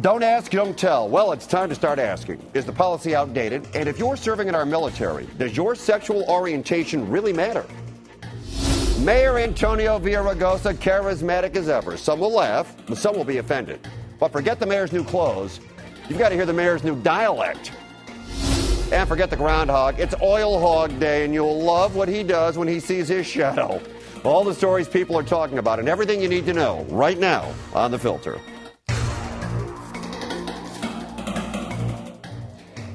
Don't ask, don't tell. Well, it's time to start asking. Is the policy outdated? And if you're serving in our military, does your sexual orientation really matter? Mayor Antonio Villaraigosa, charismatic as ever. Some will laugh, but some will be offended. But forget the mayor's new clothes. You've got to hear the mayor's new dialect. And forget the groundhog. It's Oil Hog Day, and you'll love what he does when he sees his shadow. All the stories people are talking about and everything you need to know right now on The Filter.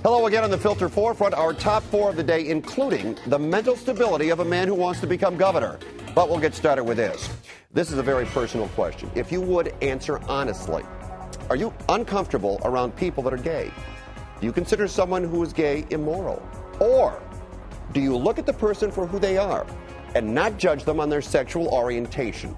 Hello again on The Filter Forefront, our top 4 of the day, including the mental stability of a man who wants to become governor. But we'll get started with this. This is a very personal question. If you would answer honestly, are you uncomfortable around people that are gay? Do you consider someone who is gay immoral? Or do you look at the person for who they are and not judge them on their sexual orientation?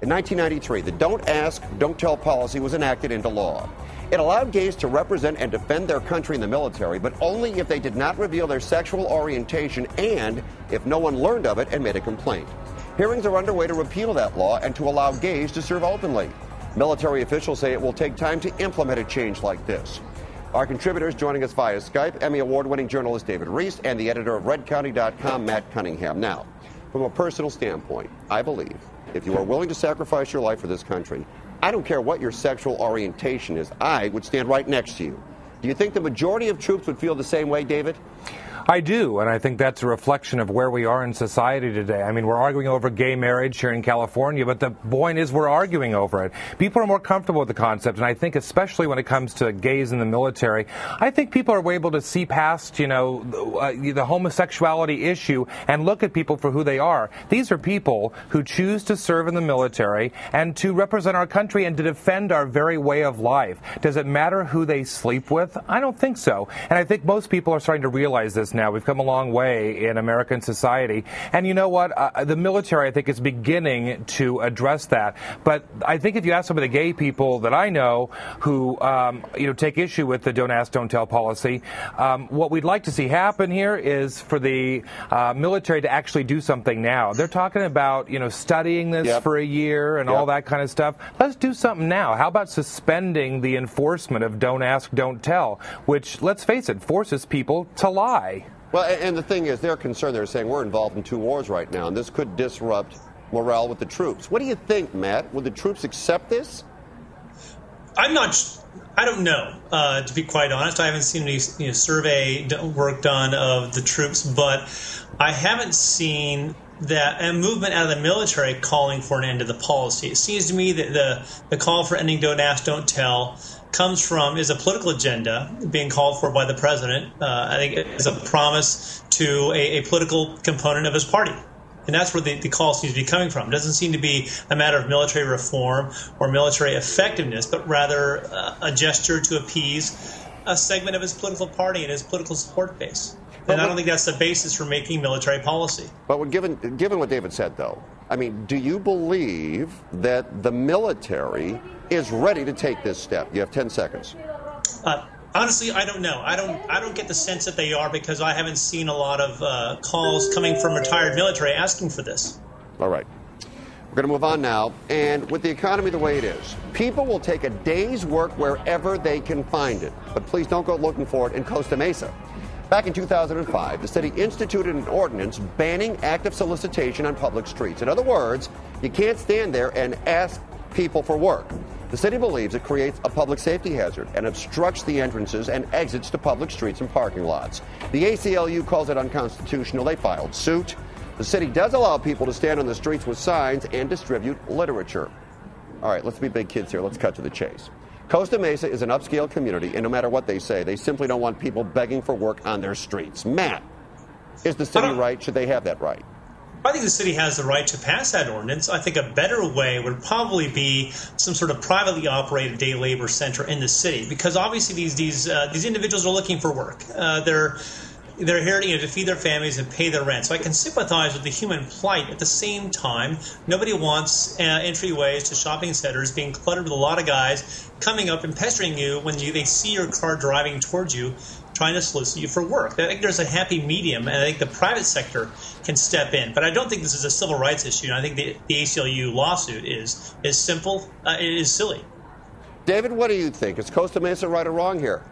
In 1993, the Don't Ask, Don't Tell policy was enacted into law. It allowed gays to represent and defend their country in the military, but only if they did not reveal their sexual orientation and if no one learned of it and made a complaint. Hearings are underway to repeal that law and to allow gays to serve openly. Military officials say it will take time to implement a change like this. Our contributors joining us via Skype, Emmy Award-winning journalist David Reese and the editor of RedCounty.com, Matt Cunningham. Now, from a personal standpoint, I believe if you are willing to sacrifice your life for this country, I don't care what your sexual orientation is, I would stand right next to you. Do you think the majority of troops would feel the same way, David? I do, and I think that's a reflection of where we are in society today. I mean, we're arguing over gay marriage here in California, but the point is we're arguing over it. People are more comfortable with the concept, and I think especially when it comes to gays in the military, I think people are able to see past, the homosexuality issue and look at people for who they are. These are people who choose to serve in the military and to represent our country and to defend our very way of life. Does it matter who they sleep with? I don't think so. And I think most people are starting to realize this now. We've come a long way in American society. And you know what? The military, I think, is beginning to address that. But I think if you ask some of the gay people that I know who, take issue with the Don't Ask, Don't Tell policy, what we'd like to see happen here is for the military to actually do something now. They're talking about, studying this for a year and all that kind of stuff. Let's do something now. How about suspending the enforcement of Don't Ask, Don't Tell, which, let's face it, forces people to lie. Well, and the thing is, they're concerned. They're saying we're involved in 2 wars right now, and this could disrupt morale with the troops. What do you think, Matt? Would the troops accept this? I don't know, to be quite honest. I haven't seen any survey work done of the troops, but I haven't seen that a movement out of the military calling for an end to the policy. It seems to me that the call for ending Don't Ask, Don't Tell is a political agenda being called for by the president. I think it is a promise to a political component of his party. And that's where the call seems to be coming from. It doesn't seem to be a matter of military reform or military effectiveness, but rather a gesture to appease a segment of his political party and his political support base. And I don't think that's the basis for making military policy. But given what David said, though, I mean, do you believe that the military is ready to take this step? You have 10 seconds. Honestly, I don't know. I don't get the sense that they are, because I haven't seen a lot of calls coming from retired military asking for this. All right. We're going to move on now. And with the economy the way it is, people will take a day's work wherever they can find it. But please don't go looking for it in Costa Mesa. Back in 2005, the city instituted an ordinance banning active solicitation on public streets. In other words, you can't stand there and ask people for work. The city believes it creates a public safety hazard and obstructs the entrances and exits to public streets and parking lots. The ACLU calls it unconstitutional. They filed suit. The city does allow people to stand on the streets with signs and distribute literature. All right, let's be big kids here. Let's cut to the chase. Costa Mesa is an upscale community, and no matter what they say, they simply don't want people begging for work on their streets. Matt, is the city right? Should they have that right? I think the city has the right to pass that ordinance. I think a better way would probably be some sort of privately operated day labor center in the city, because obviously these individuals are looking for work. They're here to feed their families and pay their rent. So I can sympathize with the human plight. At the same time, nobody wants entryways to shopping centers being cluttered with a lot of guys coming up and pestering you when they see your car driving towards you, trying to solicit you for work. I think there's a happy medium, and I think the private sector can step in. But I don't think this is a civil rights issue. And I think the ACLU lawsuit is simple. It is silly. David, what do you think? Is Costa Mesa right or wrong here?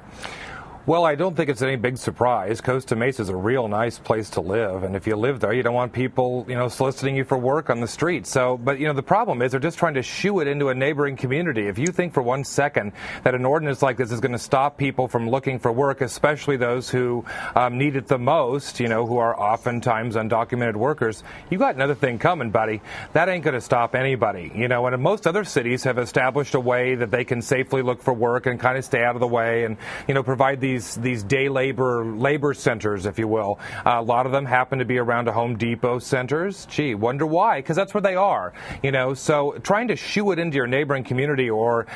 Well, I don't think it's any big surprise. Costa Mesa is a real nice place to live, and if you live there, you don't want people, soliciting you for work on the street. So, but the problem is they're just trying to shoo it into a neighboring community. If you think for 1 second that an ordinance like this is going to stop people from looking for work, especially those who need it the most, who are oftentimes undocumented workers, you got another thing coming, buddy. That ain't going to stop anybody. And most other cities have established a way that they can safely look for work and kind of stay out of the way and, provide these day labor centers, if you will. A lot of them happen to be around a Home Depot centers. Gee, wonder why? Because that's where they are. So trying to shoo it into your neighboring community or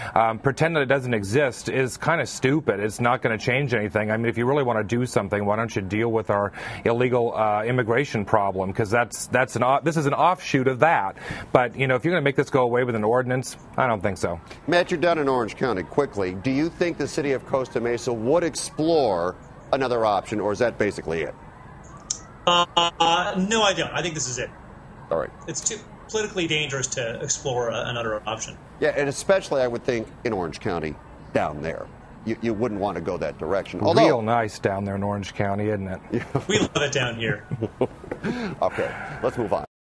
pretend that it doesn't exist is kind of stupid. It's not going to change anything. I mean, if you really want to do something, why don't you deal with our illegal immigration problem? Because this is an offshoot of that. But if you're going to make this go away with an ordinance, I don't think so. Matt, you're down in Orange County. Quickly, do you think the city of Costa Mesa would explore another option, or is that basically it? No, I don't. I think this is it. All right. It's too politically dangerous to explore another option. Yeah, and especially, I would think, in Orange County, down there. You wouldn't want to go that direction. Although, real nice down there in Orange County, isn't it? We love it down here. Okay, let's move on.